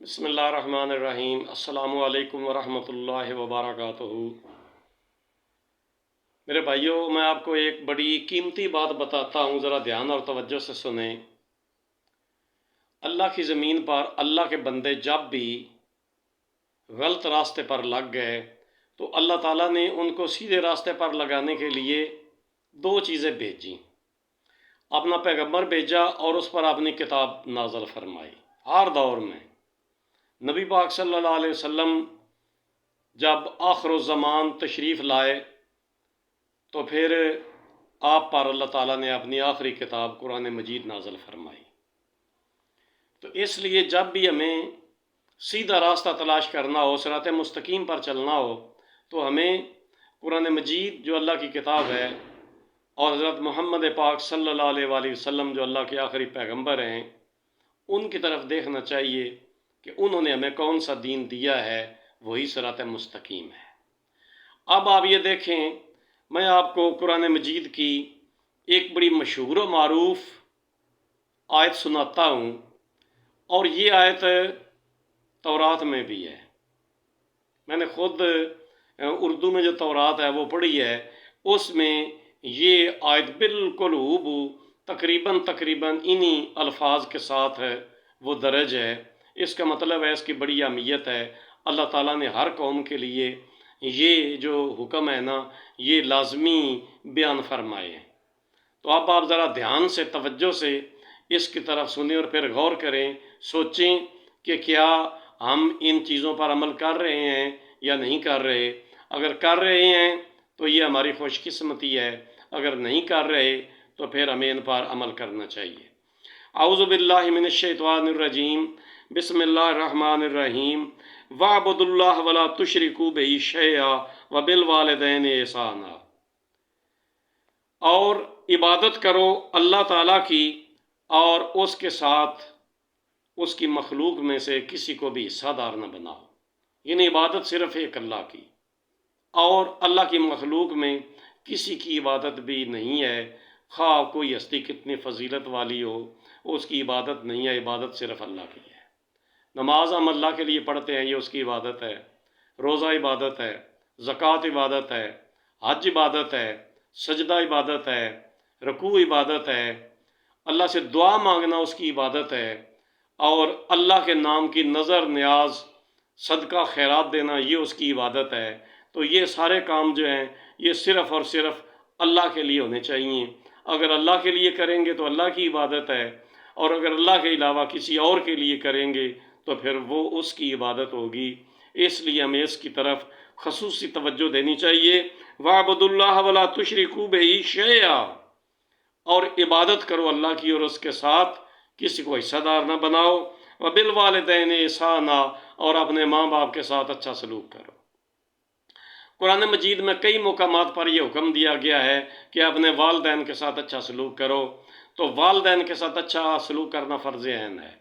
بسم اللہ الرحمن الرحیم۔ السلام علیکم ورحمۃ اللہ وبرکاتہ۔ میرے بھائیوں، میں آپ کو ایک بڑی قیمتی بات بتاتا ہوں، ذرا دھیان اور توجہ سے سنیں۔ اللہ کی زمین پر اللہ کے بندے جب بھی غلط راستے پر لگ گئے تو اللہ تعالیٰ نے ان کو سیدھے راستے پر لگانے کے لیے دو چیزیں بھیجیں۔ اپنا پیغمبر بھیجا اور اس پر اپنی کتاب نازل فرمائی۔ ہر دور میں نبی پاک صلی اللہ علیہ وسلم جب آخر الزمان تشریف لائے تو پھر آپ پر اللہ تعالیٰ نے اپنی آخری کتاب قرآن مجید نازل فرمائی۔ تو اس لیے جب بھی ہمیں سیدھا راستہ تلاش کرنا ہو، صراط مستقیم پر چلنا ہو، تو ہمیں قرآن مجید جو اللہ کی کتاب ہے اور حضرت محمد پاک صلی اللہ علیہ وآلہ وسلم جو اللہ کے آخری پیغمبر ہیں، ان کی طرف دیکھنا چاہیے کہ انہوں نے ہمیں کون سا دین دیا ہے، وہی صراط مستقیم ہے۔ اب آپ یہ دیکھیں، میں آپ کو قرآن مجید کی ایک بڑی مشہور و معروف آیت سناتا ہوں، اور یہ آیت تورات میں بھی ہے۔ میں نے خود اردو میں جو تورات ہے وہ پڑھی ہے، اس میں یہ آیت بالکل ہو تقریباً انہی الفاظ کے ساتھ وہ درج ہے۔ اس کا مطلب ہے، اس کی بڑی اہمیت ہے۔ اللہ تعالیٰ نے ہر قوم کے لیے یہ جو حکم ہے نا، یہ لازمی بیان فرمائے ہیں۔ تو اب آپ ذرا دھیان سے، توجہ سے اس کی طرف سنیں اور پھر غور کریں، سوچیں کہ کیا ہم ان چیزوں پر عمل کر رہے ہیں یا نہیں کر رہے۔ اگر کر رہے ہیں تو یہ ہماری خوش قسمتی ہے، اگر نہیں کر رہے تو پھر ہمیں ان پر عمل کرنا چاہیے۔ اعوذ باللہ من الشیطان الرجیم، بسم اللہ الرحمن الرحیم۔ وَاعْبُدُوا اللَّهَ وَلَا تُشْرِكُوا بِهِ شَيْئًا وَبِالْوَالِدَيْنِ إِحْسَانًا، اور عبادت کرو اللہ تعالیٰ کی اور اس کے ساتھ اس کی مخلوق میں سے کسی کو بھی حصہ دار نہ بناؤ۔ یعنی عبادت صرف ایک اللہ کی، اور اللہ کی مخلوق میں کسی کی عبادت بھی نہیں ہے، خواہ کوئی ہستی کتنی فضیلت والی ہو، اس کی عبادت نہیں ہے۔ عبادت صرف اللہ کی ہے۔ نماز ہم اللہ کے لیے پڑھتے ہیں، یہ اس کی عبادت ہے۔ روزہ عبادت ہے، زکوٰۃ عبادت ہے، حج عبادت ہے، سجدہ عبادت ہے، رکوع عبادت ہے، اللہ سے دعا مانگنا اس کی عبادت ہے، اور اللہ کے نام کی نظر نیاز، صدقہ خیرات دینا، یہ اس کی عبادت ہے۔ تو یہ سارے کام جو ہیں یہ صرف اور صرف اللہ کے لیے ہونے چاہیے۔ اگر اللہ کے لیے کریں گے تو اللہ کی عبادت ہے، اور اگر اللہ کے علاوہ کسی اور کے لیے کریں گے تو پھر وہ اس کی عبادت ہوگی۔ اس لیے ہمیں اس کی طرف خصوصی توجہ دینی چاہیے۔ وَاعْبُدُوا اللَّهَ وَلَا تُشْرِكُوا بِهِ شَيْئًا، اور عبادت کرو اللہ کی اور اس کے ساتھ کسی کو حصہ دار نہ بناؤ۔ وَبِالْوَالِدَيْنِ إِحْسَانًا، اور اپنے ماں باپ کے ساتھ اچھا سلوک کرو۔ قرآن مجید میں کئی مقامات پر یہ حکم دیا گیا ہے کہ اپنے والدین کے ساتھ اچھا سلوک کرو۔ تو والدین کے ساتھ اچھا سلوک کرنا فرض عین ہے۔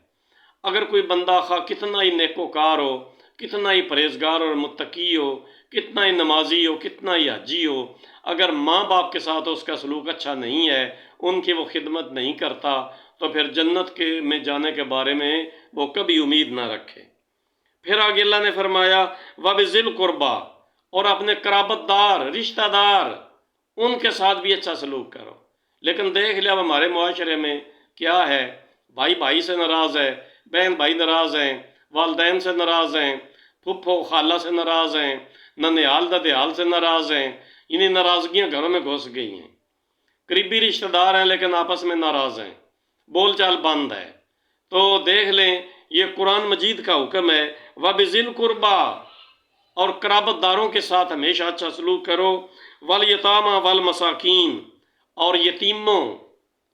اگر کوئی بندہ خواہ کتنا ہی نیکوکار ہو، کتنا ہی پرہیزگار اور متقی ہو، کتنا ہی نمازی ہو، کتنا ہی حجی ہو، اگر ماں باپ کے ساتھ اس کا سلوک اچھا نہیں ہے، ان کی وہ خدمت نہیں کرتا، تو پھر جنت میں جانے کے بارے میں وہ کبھی امید نہ رکھے۔ پھر آگے اللہ نے فرمایا وَبِذِي الْقُرْبَىٰ، اور اپنے قرابت دار، رشتہ دار، ان کے ساتھ بھی اچھا سلوک کرو۔ لیکن دیکھ لیا اب ہمارے معاشرے میں کیا ہے، بھائی بھائی سے ناراض ہے، بہن بھائی ناراض ہیں، والدین سے ناراض ہیں، پھپھو خالہ سے ناراض ہیں، ننیال ددیال سے ناراض ہیں۔ انہیں ناراضگیاں گھروں میں گھس گئی ہیں۔ قریبی رشتہ دار ہیں لیکن آپس میں ناراض ہیں، بول چال بند ہے۔ تو دیکھ لیں، یہ قرآن مجید کا حکم ہے، وَبِذِي الْقُرْبَىٰ، اور قرابت داروں کے ساتھ ہمیشہ اچھا سلوک کرو۔ وَالْيَتَامَىٰ وَالْمَسَاكِينَ، اور یتیموں،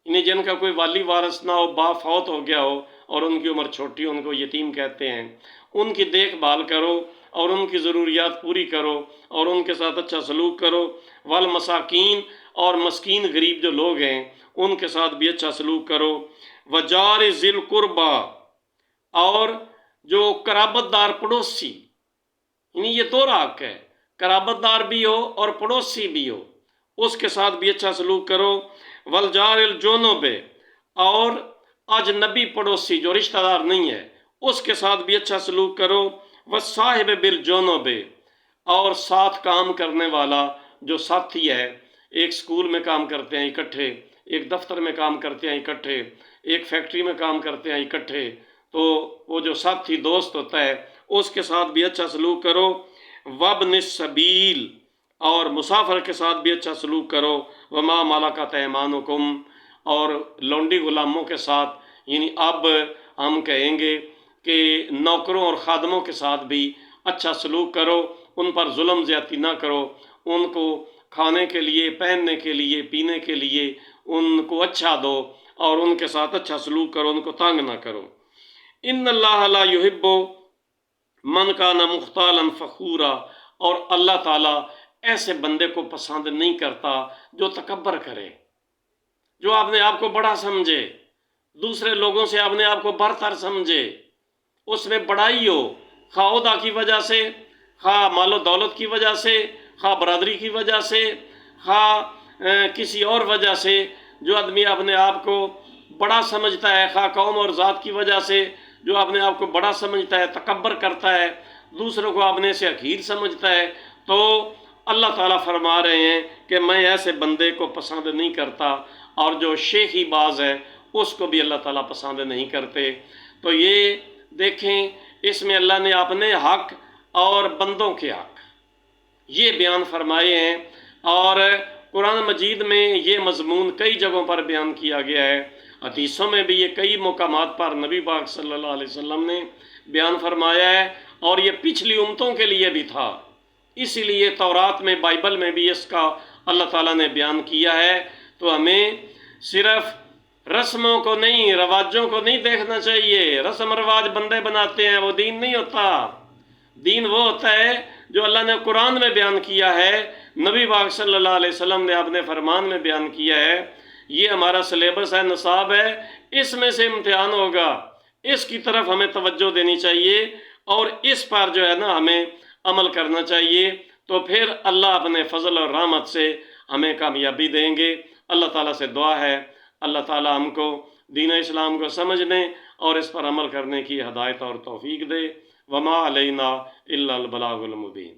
انہیں جن کا کوئی والی وارث نہ ہو، باپ فوت ہو گیا ہو اور ان کی عمر چھوٹی ہو، ان کو یتیم کہتے ہیں، ان کی دیکھ بھال کرو اور ان کی ضروریات پوری کرو اور ان کے ساتھ اچھا سلوک کرو۔ والمساکین، اور مسکین غریب جو لوگ ہیں ان کے ساتھ بھی اچھا سلوک کرو۔ وجار ذی القربیٰ، اور جو قرابت دار پڑوسی، یعنی یہ دو حق ہے، قرابت دار بھی ہو اور پڑوسی بھی ہو، اس کے ساتھ بھی اچھا سلوک کرو۔ والجار الجنب، اور اجنبی پڑوسی جو رشتہ دار نہیں ہے، اس کے ساتھ بھی اچھا سلوک کرو، وصاحب بالجنب، اور ساتھ کام کرنے والا جو ساتھی ہے، ایک سکول میں کام کرتے ہیں اکٹھے، ایک دفتر میں کام کرتے ہیں اکٹھے، ایک فیکٹری میں کام کرتے ہیں اکٹھے، تو وہ جو ساتھی دوست ہوتا ہے اس کے ساتھ بھی اچھا سلوک کرو، وابن السبیل، اور مسافر کے ساتھ بھی اچھا سلوک کرو، وما ملکت ایمانکم، اور لونڈی غلاموں کے ساتھ، یعنی اب ہم کہیں گے کہ نوکروں اور خادموں کے ساتھ بھی اچھا سلوک کرو، ان پر ظلم زیادتی نہ کرو، ان کو کھانے کے لیے، پہننے کے لیے، پینے کے لیے ان کو اچھا دو، اور ان کے ساتھ اچھا سلوک کرو، ان کو تنگ نہ کرو۔ ان اللہ لا یحب من کان مختالا فخورا، اور اللہ تعالیٰ ایسے بندے کو پسند نہیں کرتا جو تکبر کرے، جو اپنے آپ کو بڑا سمجھے، دوسرے لوگوں سے اپنے آپ کو برتر سمجھے، اس میں بڑائی ہو، خواہ عہدہ کی وجہ سے، خواہ مال و دولت کی وجہ سے، خواہ برادری کی وجہ سے، خواہ کسی اور وجہ سے، جو آدمی اپنے آپ کو بڑا سمجھتا ہے، خواہ قوم اور ذات کی وجہ سے جو اپنے آپ کو بڑا سمجھتا ہے، تکبر کرتا ہے، دوسروں کو اپنے سے حقیر سمجھتا ہے، تو اللہ تعالیٰ فرما رہے ہیں کہ میں ایسے بندے کو پسند نہیں کرتا، اور جو شیخی باز ہے اس کو بھی اللہ تعالیٰ پسند نہیں کرتے۔ تو یہ دیکھیں، اس میں اللہ نے اپنے حق اور بندوں کے حق یہ بیان فرمائے ہیں، اور قرآن مجید میں یہ مضمون کئی جگہوں پر بیان کیا گیا ہے، حدیثوں میں بھی یہ کئی مقامات پر نبی پاک صلی اللہ علیہ وسلم نے بیان فرمایا ہے، اور یہ پچھلی امتوں کے لیے بھی تھا، اسی لیے تورات میں، بائبل میں بھی اس کا اللہ تعالیٰ نے بیان کیا ہے۔ تو ہمیں صرف رسموں کو نہیں، رواجوں کو نہیں دیکھنا چاہیے، رسم رواج بندے بناتے ہیں، وہ دین نہیں ہوتا۔ دین وہ ہوتا ہے جو اللہ نے قرآن میں بیان کیا ہے، نبی پاک صلی اللہ علیہ وسلم نے اپنے فرمان میں بیان کیا ہے، یہ ہمارا سلیبس ہے، نصاب ہے، اس میں سے امتحان ہوگا، اس کی طرف ہمیں توجہ دینی چاہیے، اور اس پر جو ہے نا ہمیں عمل کرنا چاہیے، تو پھر اللہ اپنے فضل اور رحمت سے ہمیں کامیابی دیں گے۔ اللہ تعالیٰ سے دعا ہے اللہ تعالیٰ ہم کو دین اسلام کو سمجھنے اور اس پر عمل کرنے کی ہدایت اور توفیق دے۔ وما علینا الا البلاغ المبین۔